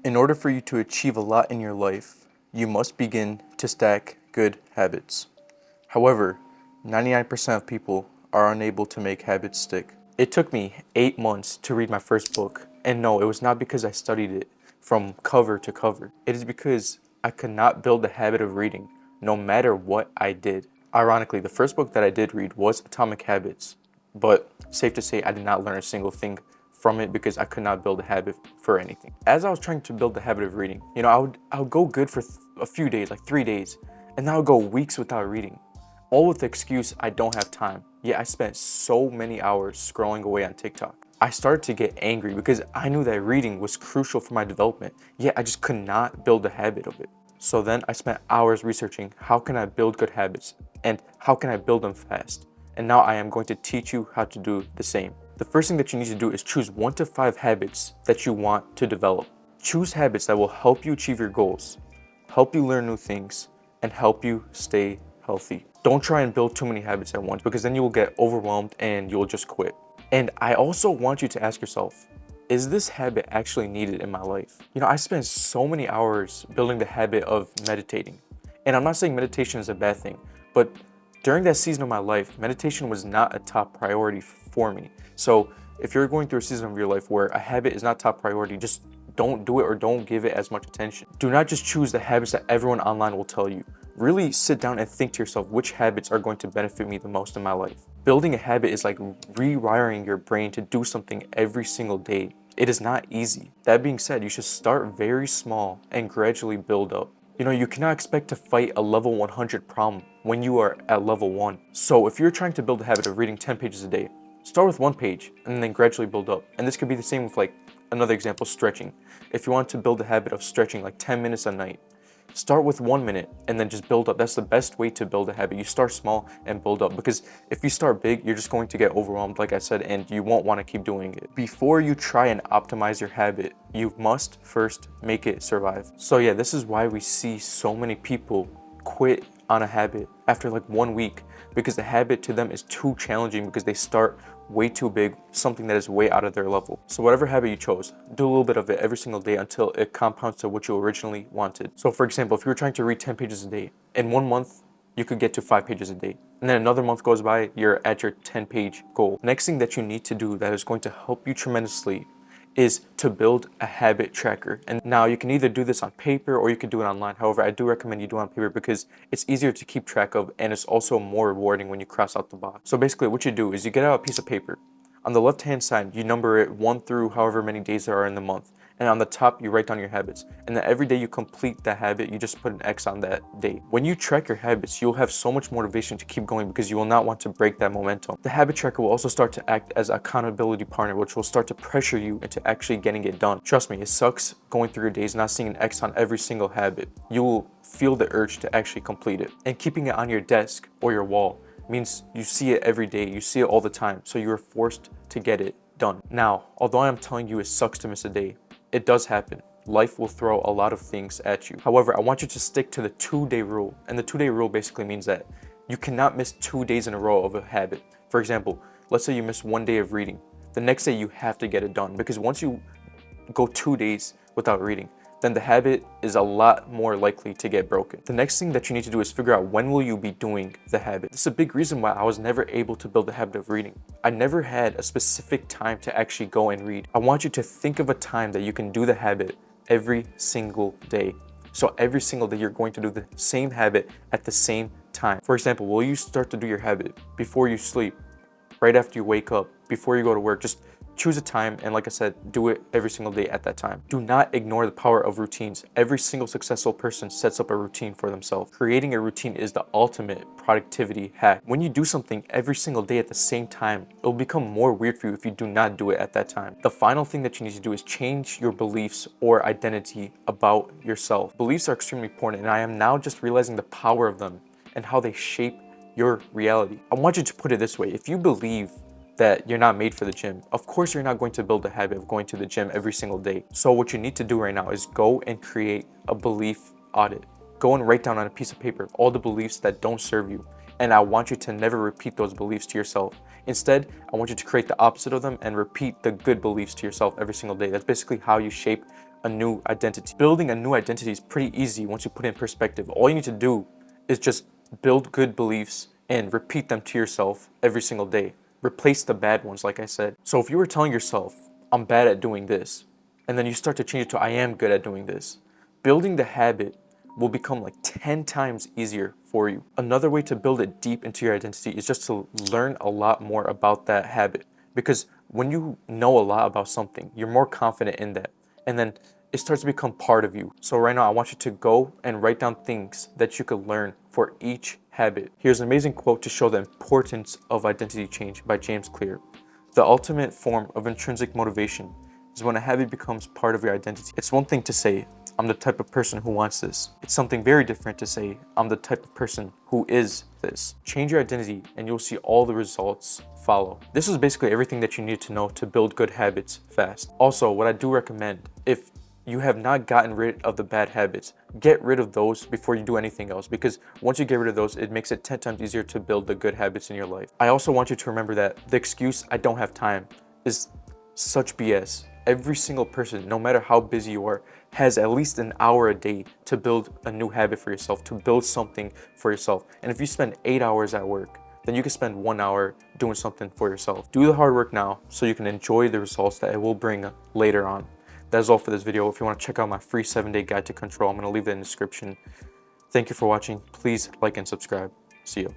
In order for you to achieve a lot in your life, you must begin to stack good habits. However, 99% of people are unable to make habits stick. It took me 8 months to read my first book, and no, it was not because I studied it from cover to cover. It is because I could not build the habit of reading, no matter what I did. Ironically, the first book that I did read was Atomic Habits, but safe to say I did not learn a single thing from it because I could not build a habit for anything. As I was trying to build the habit of reading, I would go good for a few days, like 3 days, and then I would go weeks without reading. All with the excuse I don't have time. Yet I spent so many hours scrolling away on TikTok. I started to get angry because I knew that reading was crucial for my development, yet I just could not build a habit of it. So then I spent hours researching how can I build good habits and how can I build them fast. And now I am going to teach you how to do the same. The first thing that you need to do is choose 1 to 5 habits that you want to develop. Choose habits that will help you achieve your goals, help you learn new things, and help you stay healthy. Don't try and build too many habits at once because then you will get overwhelmed and you'll just quit. And I also want you to ask yourself, is this habit actually needed in my life? I spent so many hours building the habit of meditating. And I'm not saying meditation is a bad thing, but during that season of my life, meditation was not a top priority for me. So if you're going through a season of your life where a habit is not top priority, just don't do it or don't give it as much attention. Do not just choose the habits that everyone online will tell you. Really sit down and think to yourself which habits are going to benefit me the most in my life. Building a habit is like rewiring your brain to do something every single day. It is not easy. That being said, you should start very small and gradually build up. You cannot expect to fight a level 100 problem when you are at level 1. So if you're trying to build a habit of reading 10 pages a day, start with 1 page and then gradually build up. And this could be the same with another example, stretching. If you want to build a habit of stretching 10 minutes a night, start with 1 minute and then just build up. That's the best way to build a habit. You start small and build up, because if you start big, you're just going to get overwhelmed, like I said, and you won't want to keep doing it. Before you try and optimize your habit, you must first make it survive. So yeah, this is why we see so many people quit on a habit after 1 week, because the habit to them is too challenging because they start way too big, something that is way out of their level. So whatever habit you chose, do a little bit of it every single day until it compounds to what you originally wanted. So for example, if you were trying to read 10 pages a day, in 1 month, you could get to 5 pages a day. And then another month goes by, you're at your 10-page goal. Next thing that you need to do that is going to help you tremendously is to build a habit tracker. And now you can either do this on paper or you can do it online. However, I do recommend you do it on paper because it's easier to keep track of and it's also more rewarding when you cross out the box. So basically what you do is you get out a piece of paper. On the left hand side, you number it 1 through however many days there are in the month. And on the top, you write down your habits. And then every day you complete that habit, you just put an X on that day. When you track your habits, you'll have so much motivation to keep going because you will not want to break that momentum. The habit tracker will also start to act as an accountability partner, which will start to pressure you into actually getting it done. Trust me, it sucks going through your days not seeing an X on every single habit. You will feel the urge to actually complete it. And keeping it on your desk or your wall means you see it every day, you see it all the time, so you're forced to get it done. Now, although I'm telling you it sucks to miss a day, it does happen. Life will throw a lot of things at you. However, I want you to stick to the 2-day rule. And the 2-day rule basically means that you cannot miss 2 days in a row of a habit. For example, let's say you miss 1 day of reading. The next day you have to get it done, because once you go 2 days without reading, then the habit is a lot more likely to get broken. The next thing that you need to do is figure out when will you be doing the habit. This is a big reason why I was never able to build the habit of reading. I never had a specific time to actually go and read. I want you to think of a time that you can do the habit every single day. So every single day you're going to do the same habit at the same time. For example, will you start to do your habit before you sleep, right after you wake up, before you go to work? Just choose a time, and like I said, do it every single day at that time. Do not ignore the power of routines. Every single successful person sets up a routine for themselves. Creating a routine is the ultimate productivity hack. When you do something every single day at the same time, it'll become more weird for you if you do not do it at that time. The final thing that you need to do is change your beliefs or identity about yourself. Beliefs are extremely important, and I am now just realizing the power of them and how they shape your reality. I want you to put it this way: if you believe that you're not made for the gym, of course you're not going to build a habit of going to the gym every single day. So what you need to do right now is go and create a belief audit. Go and write down on a piece of paper all the beliefs that don't serve you. And I want you to never repeat those beliefs to yourself. Instead, I want you to create the opposite of them and repeat the good beliefs to yourself every single day. That's basically how you shape a new identity. Building a new identity is pretty easy once you put it in perspective. All you need to do is just build good beliefs and repeat them to yourself every single day. Replace the bad ones, like I said. So if you were telling yourself, I'm bad at doing this, and then you start to change it to I am good at doing this, building the habit will become like 10 times easier for you. Another way to build it deep into your identity is just to learn a lot more about that habit. Because when you know a lot about something, you're more confident in that. And then it starts to become part of you. So right now, I want you to go and write down things that you could learn for each habit. Here's an amazing quote to show the importance of identity change by James Clear. The ultimate form of intrinsic motivation is when a habit becomes part of your identity. It's one thing to say, I'm the type of person who wants this. It's something very different to say, I'm the type of person who is this. Change your identity and you'll see all the results follow. This is basically everything that you need to know to build good habits fast. Also, what I do recommend, if you have not gotten rid of the bad habits, get rid of those before you do anything else, because once you get rid of those, it makes it 10 times easier to build the good habits in your life. I also want you to remember that the excuse, I don't have time, is such BS. Every single person, no matter how busy you are, has at least an hour a day to build a new habit for yourself, to build something for yourself. And if you spend 8 hours at work, then you can spend 1 hour doing something for yourself. Do the hard work now so you can enjoy the results that it will bring later on. That is all for this video. If you want to check out my free 7-day guide to control, I'm going to leave that in the description. Thank you for watching. Please like and subscribe. See you.